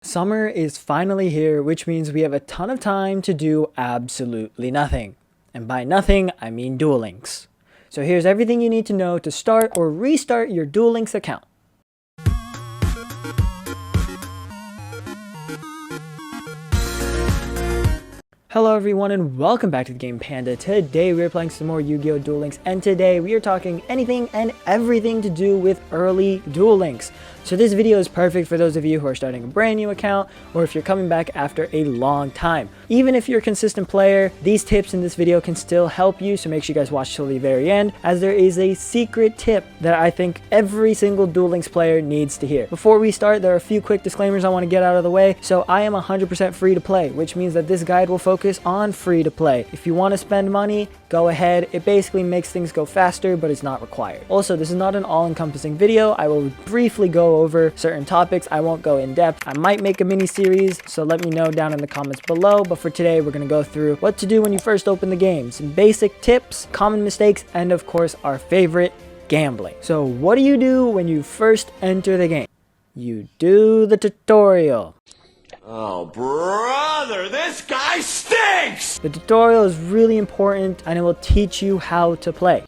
Summer is finally here, which means we have a ton of time to do absolutely nothing. And by nothing, I mean Duel Links. So here's everything you need to know to start or restart your Duel Links account. Hello everyone and welcome back to the Game Panda. Today we are playing some more Yu-Gi-Oh! Duel Links, and today we are talking anything and everything to do with early Duel Links. So this video is perfect for those of you who are starting a brand new account, or if you're coming back after a long time. Even if you're a consistent player, these tips in this video can still help you, so make sure you guys watch till the very end, as there is a secret tip that I think every single Duel Links player needs to hear. Before we start, there are a few quick disclaimers I want to get out of the way. So I am 100% free to play, which means that this guide will focus on free to play. If you want to spend money, go ahead. It basically makes things go faster, but it's not required. Also, this is not an all-encompassing video. I will briefly go over certain topics. I won't go in depth. I might make a mini series, so let me know down in the comments below. But for today, we're going to go through what to do when you first open the game, some basic tips, common mistakes, and of course, our favorite, gambling. So what do you do when you first enter the game? You do the tutorial. Oh, brother, this guy stinks! The tutorial is really important, and it will teach you how to play.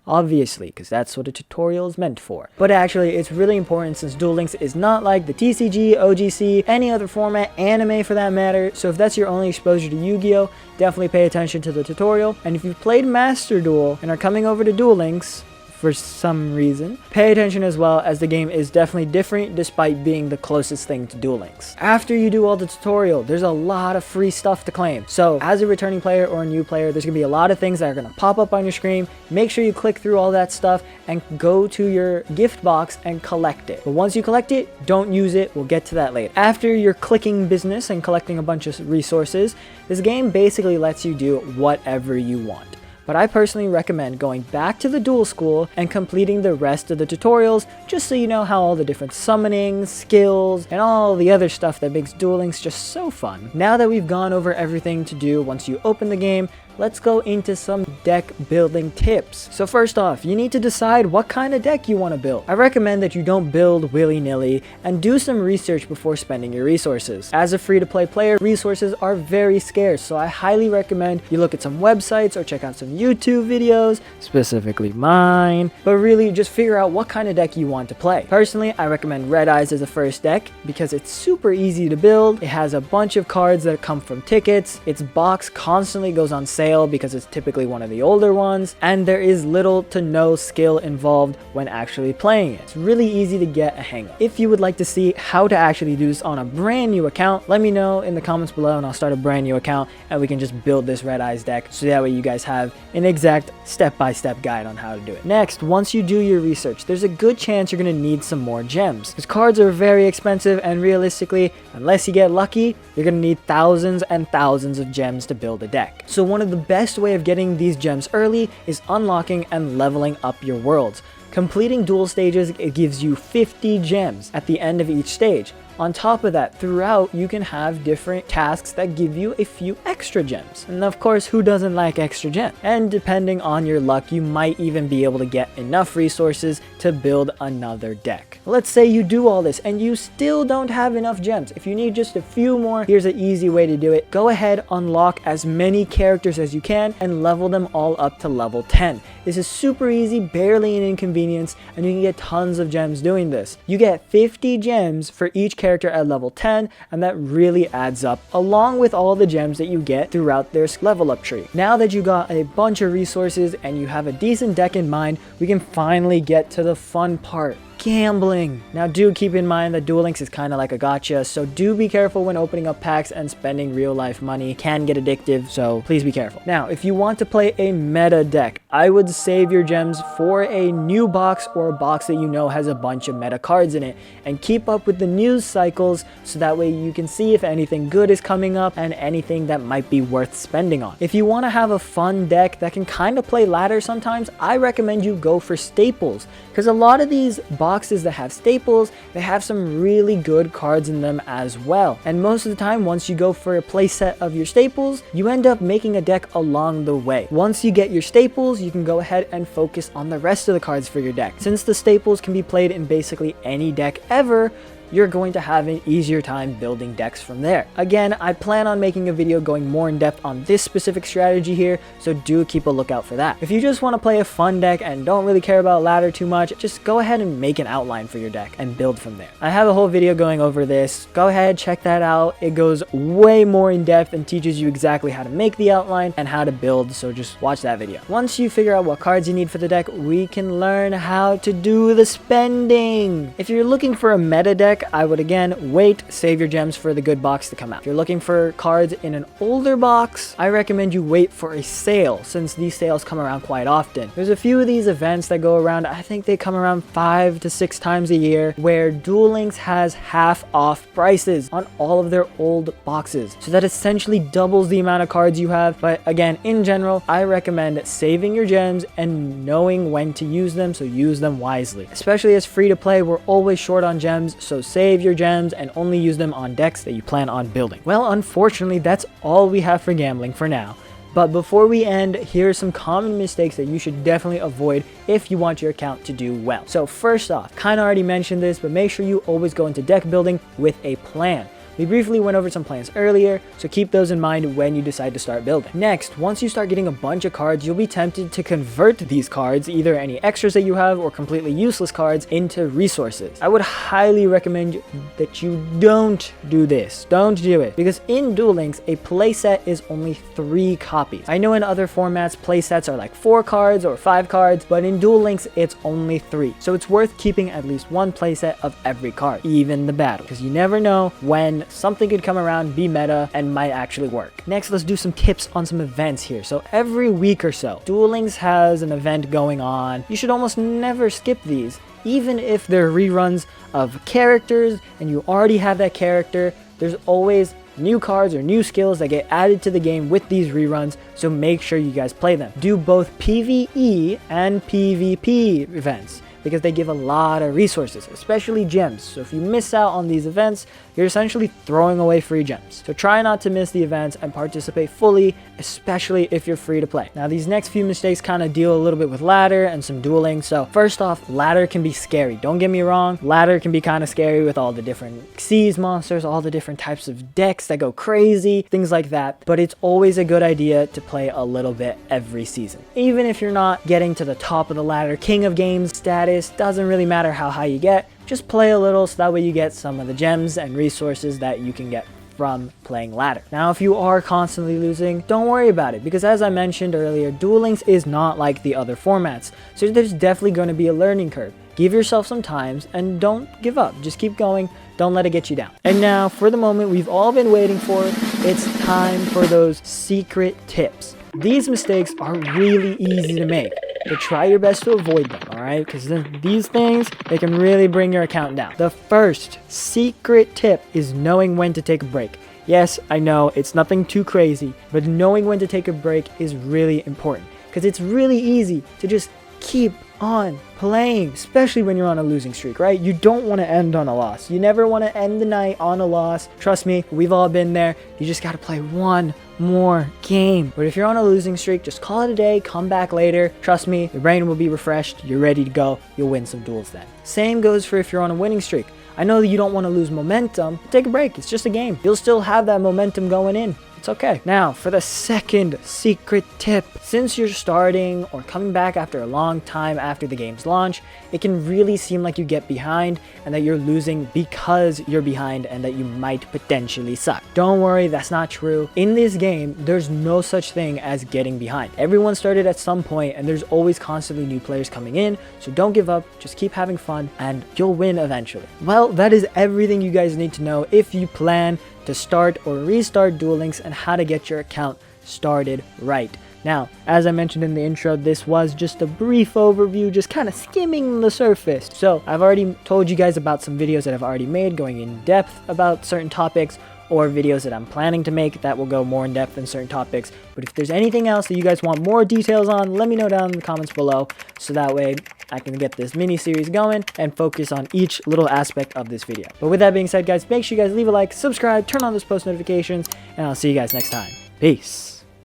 Obviously, because that's what a tutorial is meant for. But actually, it's really important since Duel Links is not like the TCG, OGC, any other format, anime for that matter. So if that's your only exposure to Yu-Gi-Oh!, definitely pay attention to the tutorial. And if you've played Master Duel and are coming over to Duel Links, for some reason, pay attention as well, as the game is definitely different despite being the closest thing to Duel Links. After you do all the tutorial, there's a lot of free stuff to claim. So as a returning player or a new player, there's gonna be a lot of things that are gonna pop up on your screen. Make sure you click through all that stuff and go to your gift box and collect it. But once you collect it, don't use it. We'll get to that later. After your clicking business and collecting a bunch of resources, this game basically lets you do whatever you want. But I personally recommend going back to the Duel School and completing the rest of the tutorials, just so you know how all the different summonings, skills, and all the other stuff that makes Duel Links just so fun. Now that we've gone over everything to do once you open the game, let's go into some deck building tips. So first off, you need to decide what kind of deck you want to build. I recommend that you don't build willy-nilly and do some research before spending your resources. As a free-to-play player, resources are very scarce, so I highly recommend you look at some websites or check out some YouTube videos, specifically mine, but really just figure out what kind of deck you want to play. Personally, I recommend Red Eyes as a first deck because it's super easy to build. It has a bunch of cards that come from tickets. Its box constantly goes on sale because it's typically one of the older ones, and there is little to no skill involved when actually playing it. It's really easy to get a hang of. If you would like to see how to actually do this on a brand new account, let me know in the comments below and I'll start a brand new account and we can just build this Red Eyes deck, so that way you guys have an exact step-by-step guide on how to do it. Next, once you do your research, there's a good chance you're going to need some more gems, because cards are very expensive, and realistically, unless you get lucky, you're going to need thousands and thousands of gems to build a deck. So one of the best way of getting these gems early is unlocking and leveling up your worlds. Completing duel stages, it gives you 50 gems at the end of each stage. On top of that, throughout, you can have different tasks that give you a few extra gems. And of course, who doesn't like extra gems? And depending on your luck, you might even be able to get enough resources to build another deck. Let's say you do all this and you still don't have enough gems. If you need just a few more, here's an easy way to do it. Go ahead, unlock as many characters as you can and level them all up to level 10. This is super easy, barely an inconvenience, and you can get tons of gems doing this. You get 50 gems for each character at level 10, and that really adds up, along with all the gems that you get throughout their level up tree. Now that you got a bunch of resources and you have a decent deck in mind, we can finally get to the fun part. Gambling. Now do keep in mind that Duel Links is kind of like a gacha, so do be careful when opening up packs, and spending real life money can get addictive, so please be careful. Now, if you want to play a meta deck, I would save your gems for a new box, or a box that you know has a bunch of meta cards in it, and keep up with the news cycles so that way you can see if anything good is coming up and anything that might be worth spending on. If you want to have a fun deck that can kind of play ladder sometimes, I recommend you go for staples, because a lot of these boxes that have staples, they have some really good cards in them as well. And most of the time, once you go for a playset of your staples, you end up making a deck along the way. Once you get your staples, you can go ahead and focus on the rest of the cards for your deck. Since the staples can be played in basically any deck ever, you're going to have an easier time building decks from there. Again, I plan on making a video going more in depth on this specific strategy here, so do keep a lookout for that. If you just want to play a fun deck and don't really care about ladder too much, just go ahead and make an outline for your deck and build from there. I have a whole video going over this. Go ahead, check that out. It goes way more in depth and teaches you exactly how to make the outline and how to build, so just watch that video. Once you figure out what cards you need for the deck, we can learn how to do the spending. If you're looking for a meta deck, I would again wait, save your gems for the good box to come out. If you're looking for cards in an older box, I recommend you wait for a sale, since these sales come around quite often. There's a few of these events that go around. I think they come around 5 to 6 times a year, where Duel Links has half off prices on all of their old boxes, so that essentially doubles the amount of cards you have. But again, in general, I recommend saving your gems and knowing when to use them, so use them wisely. Especially as free to play, we're always short on gems, so save your gems and only use them on decks that you plan on building. Well, unfortunately, that's all we have for gambling for now. But before we end, here are some common mistakes that you should definitely avoid if you want your account to do well. So first off, kind of already mentioned this, but make sure you always go into deck building with a plan. We briefly went over some plans earlier, so keep those in mind when you decide to start building. Next, once you start getting a bunch of cards, you'll be tempted to convert these cards, either any extras that you have or completely useless cards, into resources. I would highly recommend that you don't do this. Don't do it, because in Duel Links, a playset is only 3 copies. I know in other formats, playsets are like 4 cards or 5 cards, but in Duel Links, it's only 3. So it's worth keeping at least 1 playset of every card, even the battle, because you never know when something could come around, be meta, and might actually work. Next, let's do some tips on some events here. So every week or so, Duel Links has an event going on. You should almost never skip these. Even if they're reruns of characters and you already have that character, there's always new cards or new skills that get added to the game with these reruns, so make sure you guys play them. Do both PvE and PvP events, because they give a lot of resources, especially gems. So if you miss out on these events, you're essentially throwing away free gems. So try not to miss the events and participate fully, especially if you're free to play. Now, these next few mistakes kind of deal a little bit with ladder and some dueling. So first off, ladder can be scary. Don't get me wrong, ladder can be kind of scary with all the different Xyz monsters, all the different types of decks that go crazy, things like that. But it's always a good idea to play a little bit every season. Even if you're not getting to the top of the ladder, king of games status, doesn't really matter how high you get. Just play a little, so that way you get some of the gems and resources that you can get from playing ladder. Now, if you are constantly losing, don't worry about it, because as I mentioned earlier, Duel Links is not like the other formats. So there's definitely going to be a learning curve. Give yourself some time and don't give up. Just keep going. Don't let it get you down. And now, for the moment we've all been waiting for, it's time for those secret tips. These mistakes are really easy to make, but try your best to avoid them, alright? Because these things, they can really bring your account down. The first secret tip is knowing when to take a break. Yes, I know, it's nothing too crazy, but knowing when to take a break is really important, because it's really easy to just keep on playing, especially when you're on a losing streak, right? You don't want to end on a loss. You never want to end the night on a loss. Trust me, we've all been there. You just got to play one more game. But if you're on a losing streak, just call it a day, come back later. Trust me, your brain will be refreshed. You're ready to go. You'll win some duels then. Same goes for if you're on a winning streak. I know that you don't want to lose momentum. Take a break. It's just a game. You'll still have that momentum going in. It's okay. Now, for the second secret tip. Since you're starting or coming back after a long time after the game's launch, it can really seem like you get behind and that you're losing because you're behind and that you might potentially suck. Don't worry, that's not true. In this game, there's no such thing as getting behind. Everyone started at some point and there's always constantly new players coming in, so don't give up, just keep having fun and you'll win eventually. Well, that is everything you guys need to know if you plan to start or restart Duel Links and how to get your account started right. Now, as I mentioned in the intro, this was just a brief overview, just kind of skimming the surface. So I've already told you guys about some videos that I've already made going in depth about certain topics, or videos that I'm planning to make that will go more in depth in certain topics. But if there's anything else that you guys want more details on, let me know down in the comments below, so that way I can get this mini series going and focus on each little aspect of this video. But with that being said, guys, make sure you guys leave a like, subscribe, turn on those post notifications, and I'll see you guys next time. Peace.